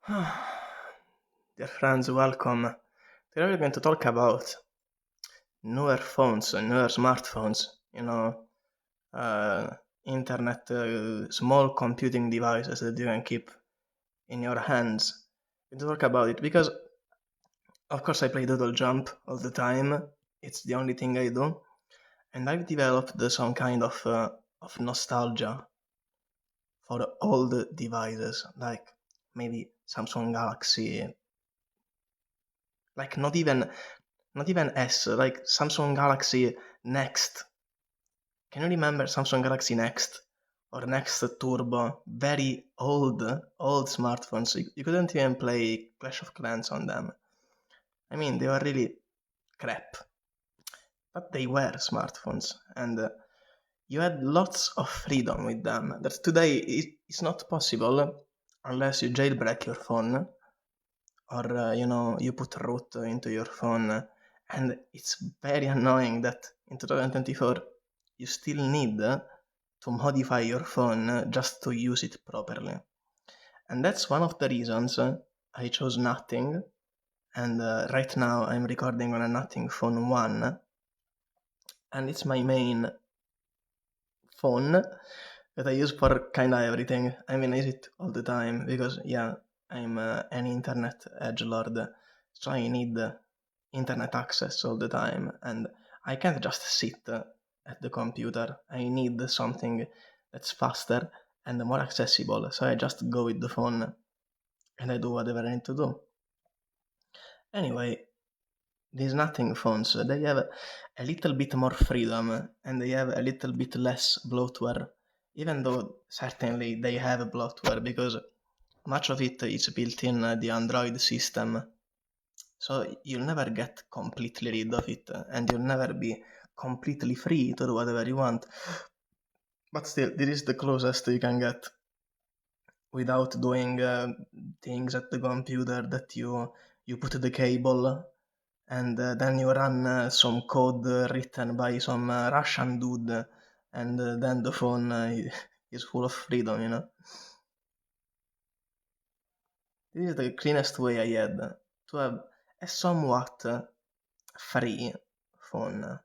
Dear friends, welcome. Today we're going to talk about newer phones, newer smartphones, uh, internet, small computing devices that you can keep in your hands. We're going to talk about it because, of course, I play Doodle Jump all the time. It's the only thing I do. And I've developed some kind of nostalgia for old devices, like maybe Samsung Galaxy, like not even S, like Samsung Galaxy Next. Can you remember Samsung Galaxy Next or Next Turbo? Very old smartphones. You couldn't even play Clash of Clans on them. I mean, they were really crap, but they were smartphones, and you had lots of freedom with them. That today is not possible unless you jailbreak your phone or you put root into your phone, and it's very annoying that in 2024 you still need to modify your phone just to use it properly. And that's one of the reasons I chose Nothing, and right now I'm recording on a Nothing Phone 1, and it's my main phone that I use for kinda everything. I mean, I use it all the time because, yeah, I'm an internet edgelord, so I need internet access all the time, and I can't just sit at the computer. I need something that's faster and more accessible, so I just go with the phone and I do whatever I need to do. Anyway, these Nothing phones, they have a little bit more freedom and they have a little bit less bloatware, even though certainly they have bloatware because much of it is built in the Android system. So you'll never get completely rid of it, and you'll never be completely free to do whatever you want. But still, this is the closest you can get without doing things at the computer that you put the cable and then you run some code written by some Russian dude, and then the phone is full of freedom, you know. This is the cleanest way I had to have a somewhat free phone.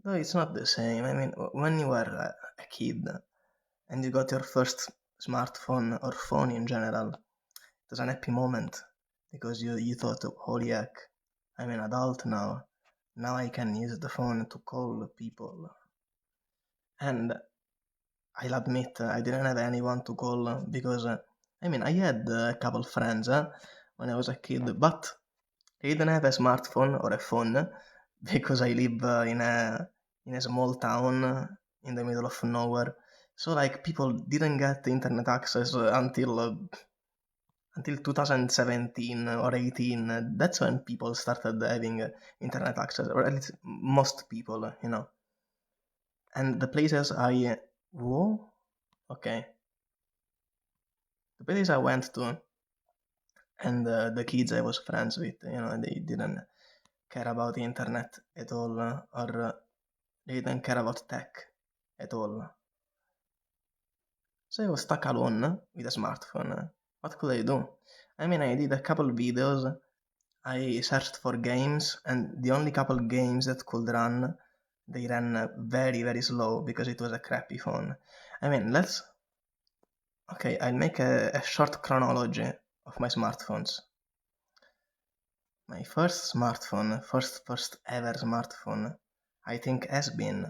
Though it's not the same. I mean, when you were a kid and you got your first smartphone or phone in general, it was an happy moment because you thought, holy heck, I'm an adult now. Now I can use the phone to call people. And I'll admit, I didn't have anyone to call because, I mean, I had a couple friends when I was a kid, but I didn't have a smartphone or a phone because I live in a small town in the middle of nowhere. So like people didn't get internet access until 2017 or 18. That's when people started having internet access, or at least most people, you know. And the places I whoa, okay, the places I went to and the kids I was friends with, you know, they didn't care about the internet at all, or they didn't care about tech at all. So I was stuck alone with a smartphone. What could I do? I mean, I did a couple videos. I searched for games, and the only couple games that could run, they ran very, very slow because it was a crappy phone. I mean, okay, I'll make a short chronology of my smartphones. My first smartphone, first ever smartphone, I think has been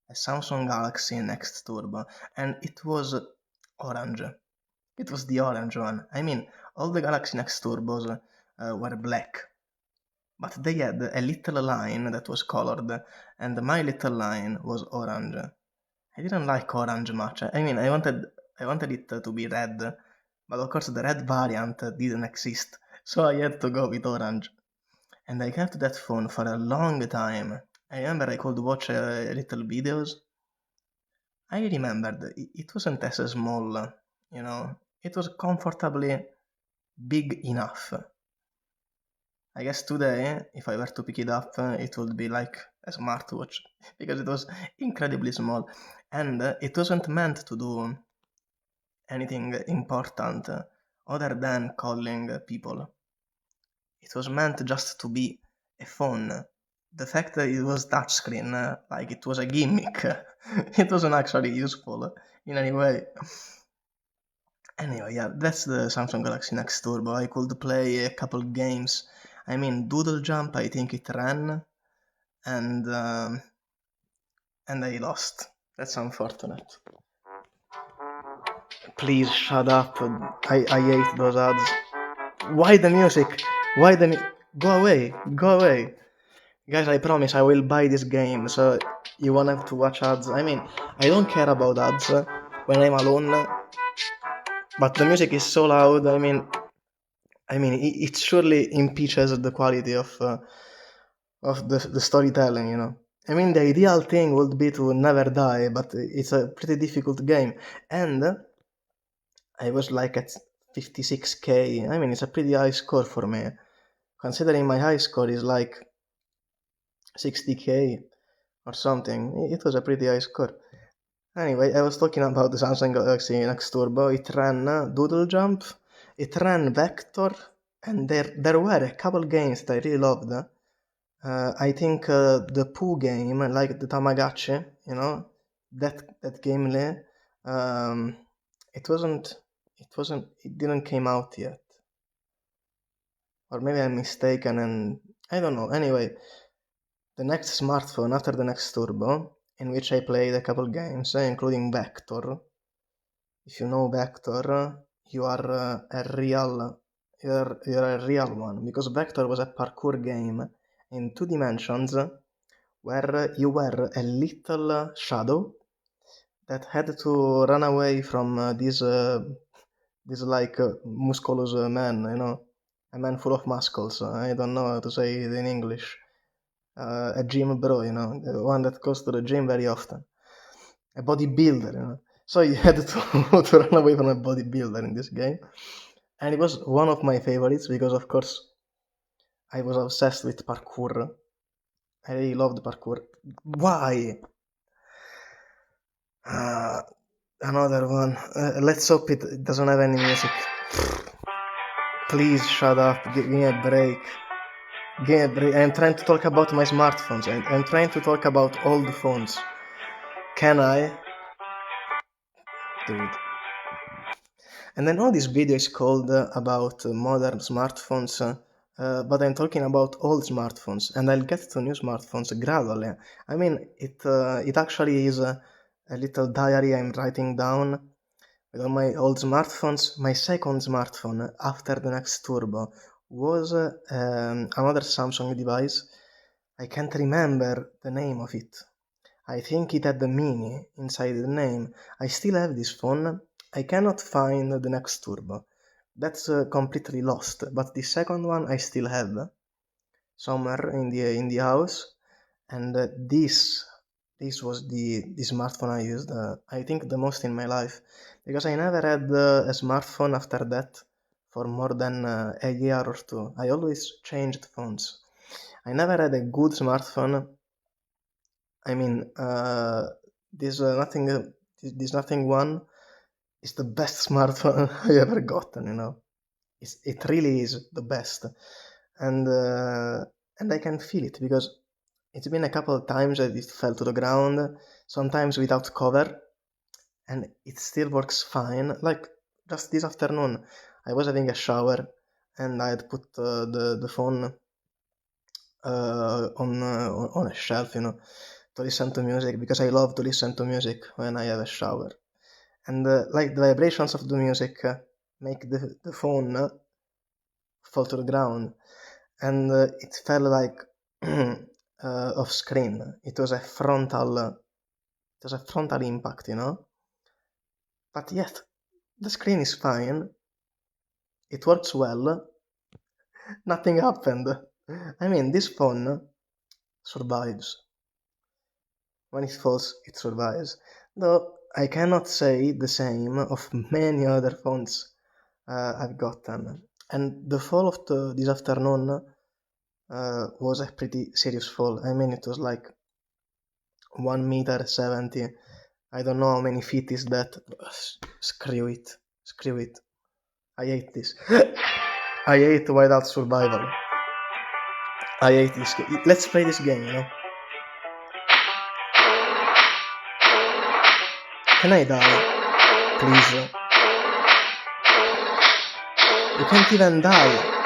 a Samsung Galaxy Next Turbo, and it was orange. It was the orange one. I mean, all the Galaxy Next Turbos were black, but they had a little line that was colored, and my little line was orange. I didn't like orange much. I mean, I wanted it to be red, but of course the red variant didn't exist, so I had to go with orange. And I kept that phone for a long time. I remember I could watch little videos. I remembered it wasn't as small, you know. It was comfortably big enough. I guess today, if I were to pick it up, it would be like a smartwatch because it was incredibly small, and it wasn't meant to do anything important other than calling people. It was meant just to be a phone. The fact that it was touchscreen, like it was a gimmick, it wasn't actually useful in any way. Anyway, yeah, that's the Samsung Galaxy Next Turbo. I could play a couple games. I mean, Doodle Jump, I think it ran, and I lost. That's unfortunate. Please shut up. I hate those ads. Why the music? Why the Go away. Go away. Guys, I promise I will buy this game, so you won't have to watch ads. I mean, I don't care about ads when I'm alone, but the music is so loud. I mean, it surely impeaches the quality of the storytelling, you know. I mean, the ideal thing would be to never die, but it's a pretty difficult game. And I was like at 56k. I mean, it's a pretty high score for me, considering my high score is like 60k or something. It was a pretty high score. Anyway, I was talking about the Samsung Galaxy Next Turbo. It ran Doodle Jump, it ran Vector, and there were a couple games that I really loved. I think the Pooh game, like the Tamagotchi, you know, that game, it didn't came out yet, or maybe I'm mistaken, and I don't know. Anyway, the next smartphone after the Next Turbo, in which I played a couple games, including Vector. If you know Vector, you are you're a real one, because Vector was a parkour game in 2 dimensions where you were a little shadow that had to run away from this like musculous man, you know, a man full of muscles. I don't know how to say it in English. A gym bro, you know, the one that goes to the gym very often. A bodybuilder, you know. So you had to, to run away from a bodybuilder in this game. And it was one of my favorites because, of course, I was obsessed with parkour. I really loved parkour. Why? Another one. Let's hope it doesn't have any music. Please shut up. Give me a break. Give me a break. I'm trying to talk about my smartphones. I'm trying to talk about old phones. Can I? Dude. And I know this video is called about modern smartphones, but I'm talking about old smartphones, and I'll get to new smartphones gradually. I mean, it actually is a little diary I'm writing down with all my old smartphones. My second smartphone after the Next Turbo was another Samsung device. I can't remember the name of it. I think it had the Mini inside the name. I still have this phone. I cannot find the Next Turbo. That's completely lost. But the second one I still have somewhere in the house. And this was the smartphone I used. I think the most in my life, because I never had a smartphone after that for more than a year or two. I always changed phones. I never had a good smartphone. I mean, this nothing one is the best smartphone I ever gotten. You know, it really is the best, and I can feel it because it's been a couple of times that it fell to the ground, sometimes without cover, and it still works fine. Like just this afternoon, I was having a shower, and I had put the phone on a shelf, you know, to listen to music because I love to listen to music when I have a shower. And like the vibrations of the music make the phone fall to the ground. And it felt like off screen. It was a frontal impact, you know. But yet, the screen is fine. It works well. Nothing happened. I mean, this phone survives. When it falls, it survives. Though I cannot say the same of many other phones I've gotten. And the fall of this afternoon was a pretty serious fall. I mean, it was like 1 meter 70. I don't know how many feet is that. Screw it. Screw it. I hate this. I hate Whiteout Survival. I hate this game. Let's play this game, you know. Can I die? Please. You can't even die.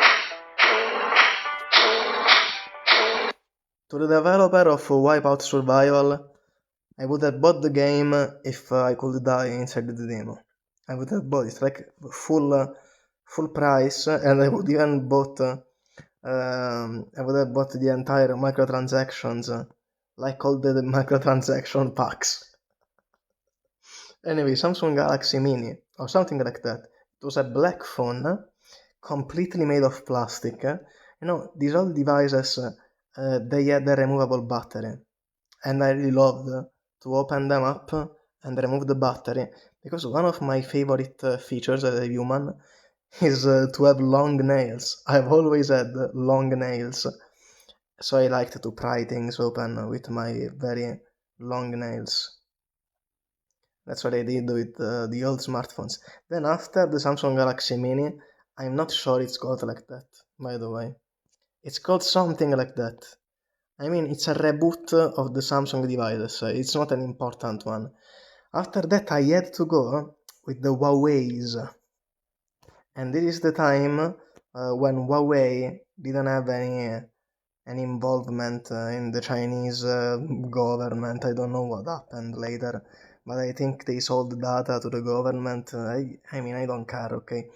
To the developer of Wipeout Survival, I would have bought the game if I could die inside the demo. I would have bought it like full price, and I would even bought I would have bought the entire microtransactions, like all the microtransaction packs. Anyway, Samsung Galaxy Mini, or something like that. It was a black phone, completely made of plastic. You know, these old devices, they had a removable battery. And I really loved to open them up and remove the battery, because one of my favorite features as a human is to have long nails. I've always had long nails, so I liked to pry things open with my very long nails. That's what I did with the old smartphones. Then after the Samsung Galaxy Mini, I'm not sure it's called like that, by the way. It's called something like that. I mean, it's a reboot of the Samsung devices. It's not an important one. After that, I had to go with the Huawei's. And this is the time when Huawei didn't have any involvement in the Chinese government. I don't know what happened later, but I think they sold data to the government. I mean, I don't care, okay?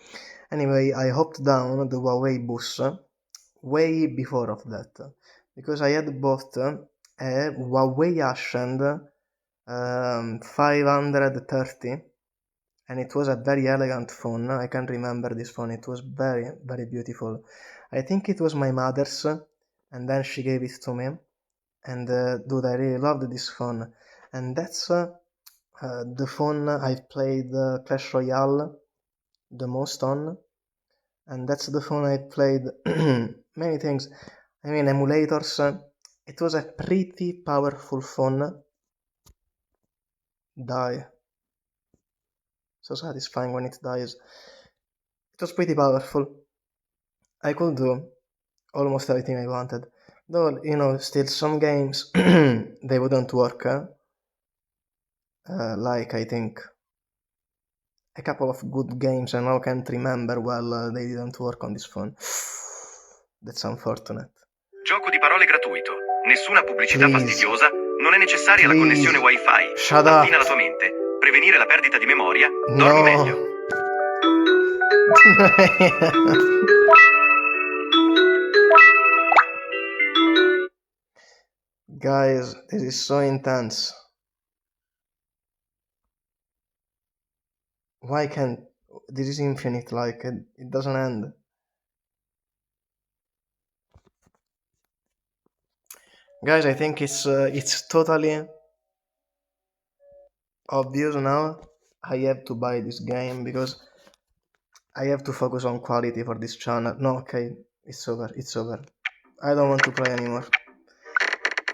Anyway, I hopped down the Huawei bus way before of that, because I had bought a Huawei Ascend 530, and it was a very elegant phone. I can remember this phone. It was very, very beautiful. I think it was my mother's, and then she gave it to me. And dude, I really loved this phone. And that's the phone I've played Clash Royale the most on. And that's the phone I played many things. I mean, emulators. It was a pretty powerful phone. Die. So satisfying when it dies. It was pretty powerful. I could do almost everything I wanted. Though, you know, still some games, they wouldn't work. Like, I think, a couple of good games, and I can't remember well, they didn't work on this phone. That's unfortunate. Gioco di parole gratuito. Nessuna pubblicità fastidiosa. Non è necessaria la connessione Wi-Fi. Shut Affina up. la tua mente. Prevenire la perdita di memoria. Dormi meglio. Guys, this is so intense. Why can't... This is infinite, like, it doesn't end. Guys, I think it's totally obvious now. I have to buy this game because I have to focus on quality for this channel. No, okay, it's over. I don't want to play anymore.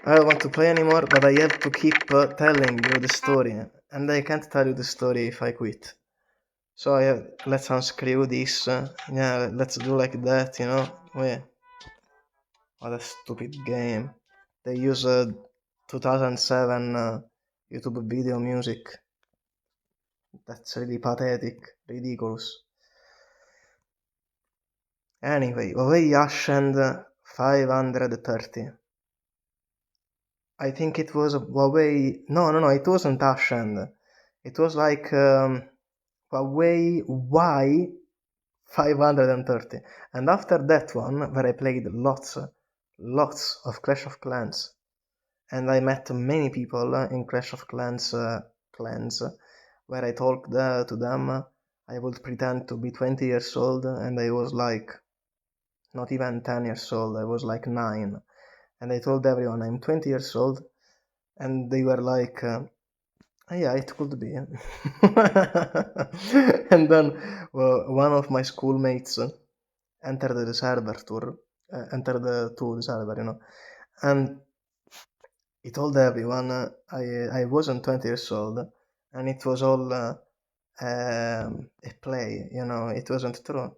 But I have to keep telling you the story, and I can't tell you the story if I quit. So let's unscrew this. Yeah, let's do like that, you know. Wait. What a stupid game. They use 2007 YouTube video music. That's really pathetic, ridiculous. Anyway, Huawei Ascend 530. I think it was Huawei... No, it wasn't Ascend. It was like Huawei Y530. And after that one, where I played lots of Clash of Clans, and I met many people in Clash of Clans clans, where I talked to them. I would pretend to be 20 years old, and I was like not even 10 years old. I was like 9, and I told everyone I'm 20 years old, and they were like, yeah, it could be. And then one of my schoolmates entered the server to the server, you know, and he told everyone I wasn't 20 years old, and it was all a play, it wasn't true.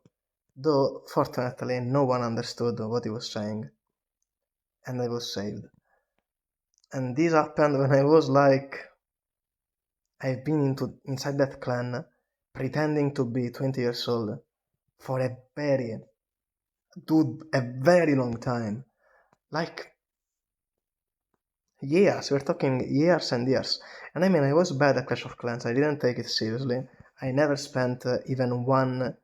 Though, fortunately, no one understood what he was saying, and I was saved. And this happened when I was like, I've been inside that clan pretending to be 20 years old for a very long time. Like, years, we're talking years and years. And I mean, I was bad at Clash of Clans, I didn't take it seriously. I never spent even one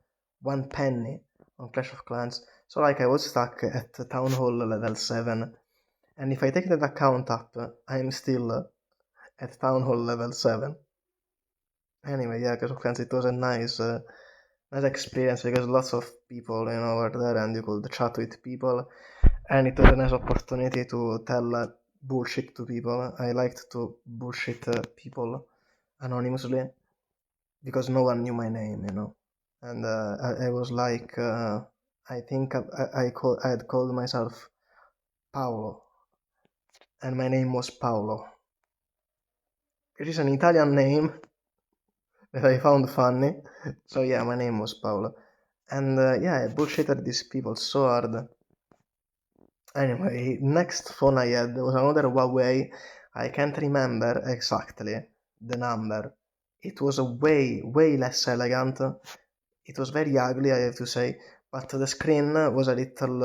penny on Clash of Clans. So like I was stuck at Town Hall level 7. And if I take that account up, I'm still at Town Hall level 7. Anyway, yeah, Clash of Clans, it was a nice experience because lots of people, were there and you could chat with people. And it was a nice opportunity to tell bullshit to people. I liked to bullshit people anonymously because no one knew my name, And I was like, I think I had called myself Paolo, and my name was Paolo. It is an Italian name that I found funny. So yeah, my name was Paolo. And yeah, I bullshitted these people so hard. Anyway, next phone I had was another Huawei. I can't remember exactly the number. It was way less elegant. It was very ugly, I have to say, but the screen was a little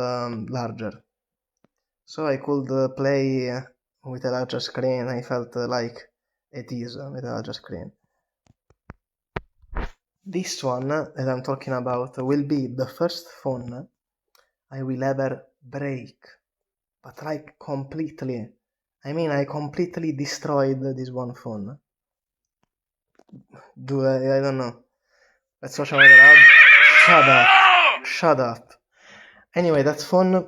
larger. So I could play with a larger screen. I felt like it is with a larger screen. This one that I'm talking about will be the first phone I will ever break. But like completely. I mean, I completely destroyed this one phone. I don't know. Let's watch another ad. Shut up. Anyway, that phone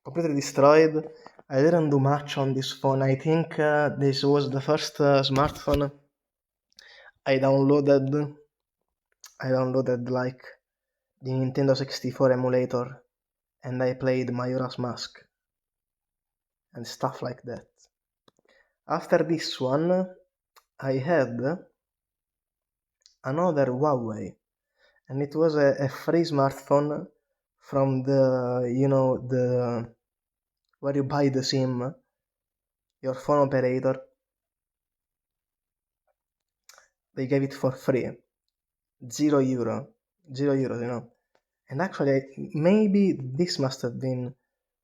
completely destroyed. I didn't do much on this phone. I think this was the first smartphone I downloaded like the Nintendo 64 emulator, and I played Majora's Mask and stuff like that. After this one, I had another Huawei, and it was a free smartphone from the where you buy the SIM, your phone operator. They gave it for free, €0, €0, And actually, maybe this must have been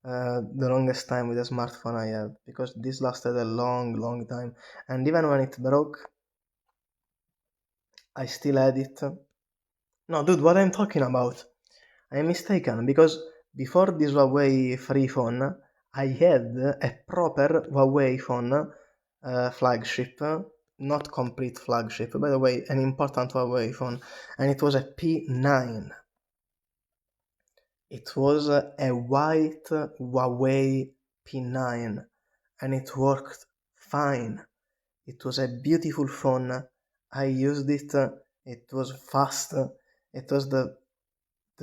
the longest time with a smartphone I have, because this lasted a long time, and even when it broke, I still had it. No, dude, what I'm talking about? I'm mistaken, because before this Huawei free phone, I had a proper Huawei phone, flagship, not complete flagship, by the way, an important Huawei phone, and it was a P9. It was a white Huawei P9, and it worked fine. It was a beautiful phone. I used it. It was fast. It was the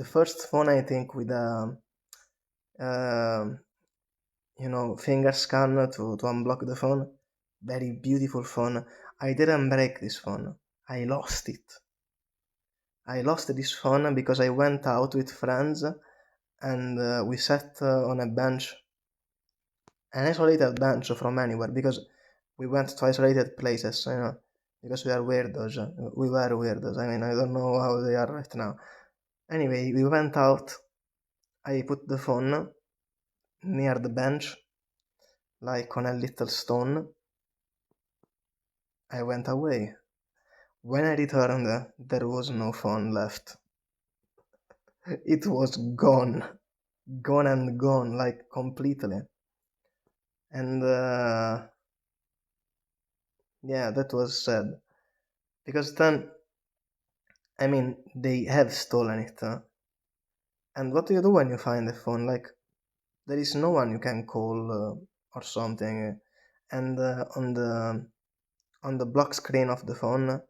first phone, I think, with a finger scan to unblock the phone. Very beautiful phone. I didn't break this phone. I lost it. I lost this phone because I went out with friends and we sat on a bench, an isolated bench from anywhere, because we went to isolated places, because we are weirdos. We were weirdos. I mean, I don't know how they are right now. Anyway, we went out. I put the phone near the bench, like on a little stone. I went away. When I returned, there was no phone left. It was gone. Gone and gone, like completely. And yeah, that was sad. Because then, I mean, they have stolen it. And what do you do when you find a phone? Like, there is no one you can call or something. And on the block screen of the phone,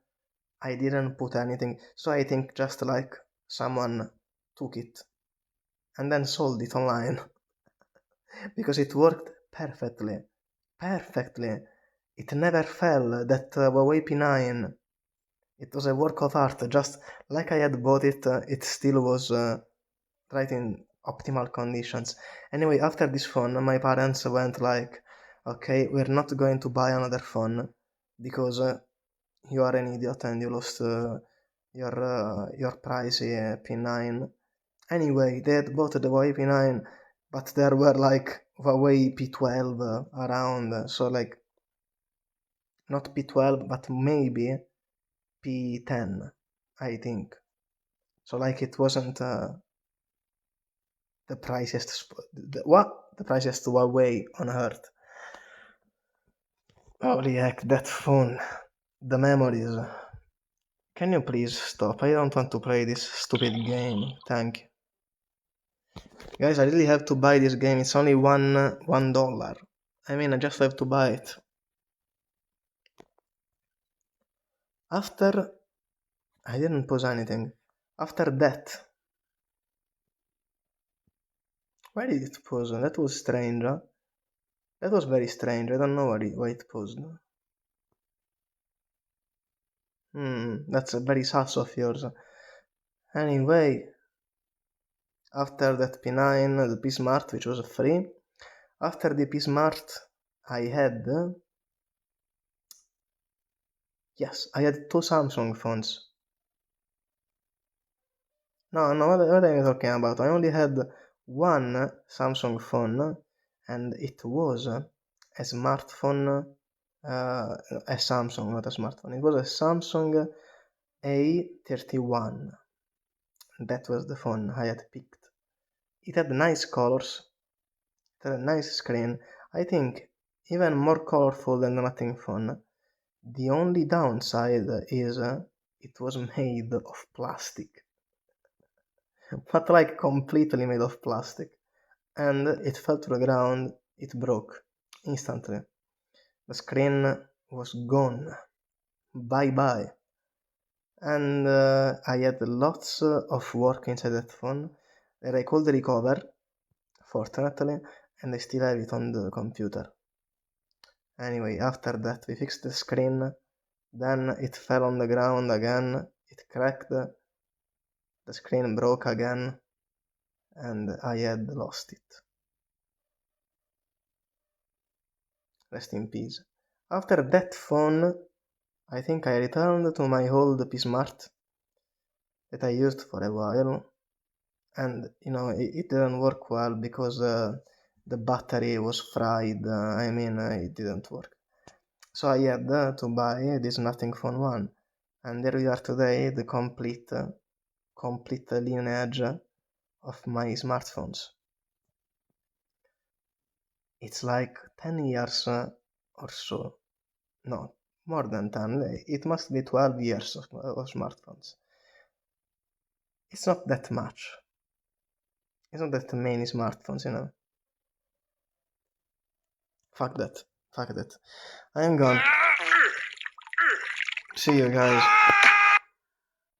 I didn't put anything. So I think just like someone took it and then sold it online. Because it worked perfectly. Perfectly. It never fell, that Huawei P9. It was a work of art. Just like I had bought it, it still was right in optimal conditions. Anyway, after this phone, my parents went like, okay, we're not going to buy another phone because you are an idiot and you lost your pricey P9. Anyway, they had bought the Huawei P9, but there were like Huawei P12 around, so like not P12, but maybe P10, I think. So like it wasn't the priciest, the priciest Huawei on earth. Holy heck, that phone, the memories. Can you please stop? I don't want to play this stupid game. Thank you. Guys, I really have to buy this game. It's only $1. I mean, I just have to buy it. After... I didn't pause anything. After that... Why did it pause? That was strange, huh? That was very strange. I don't know why it paused. That's very sus of yours. Anyway, after that P9, the P Smart, which was free. After the P Smart, I had... Yes, I had 2 Samsung phones. No, what am I talking about? I only had one Samsung phone, and it was a smartphone, a Samsung, not a smartphone. It was a Samsung A31. That was the phone I had picked. It had nice colors, it had a nice screen. I think even more colorful than the Nothing phone. The only downside is it was made of plastic. But like completely made of plastic. And it fell to the ground, it broke instantly. The screen was gone. Bye bye. And I had lots of work inside that phone that I could recover, fortunately, and I still have it on the computer. Anyway, after that we fixed the screen, then it fell on the ground again, it cracked, the screen broke again, and I had lost it. Rest in peace. After that phone, I think I returned to my old P Smart that I used for a while, and it didn't work well because the battery was fried. It didn't work. So I had to buy this Nothing Phone 1, and there we are today, the complete lineage of my smartphones. It's like 10 years or so. No, more than 10. It must be 12 years of smartphones. It's not that much. It's not that many smartphones, Fuck that. I am gone. See you guys.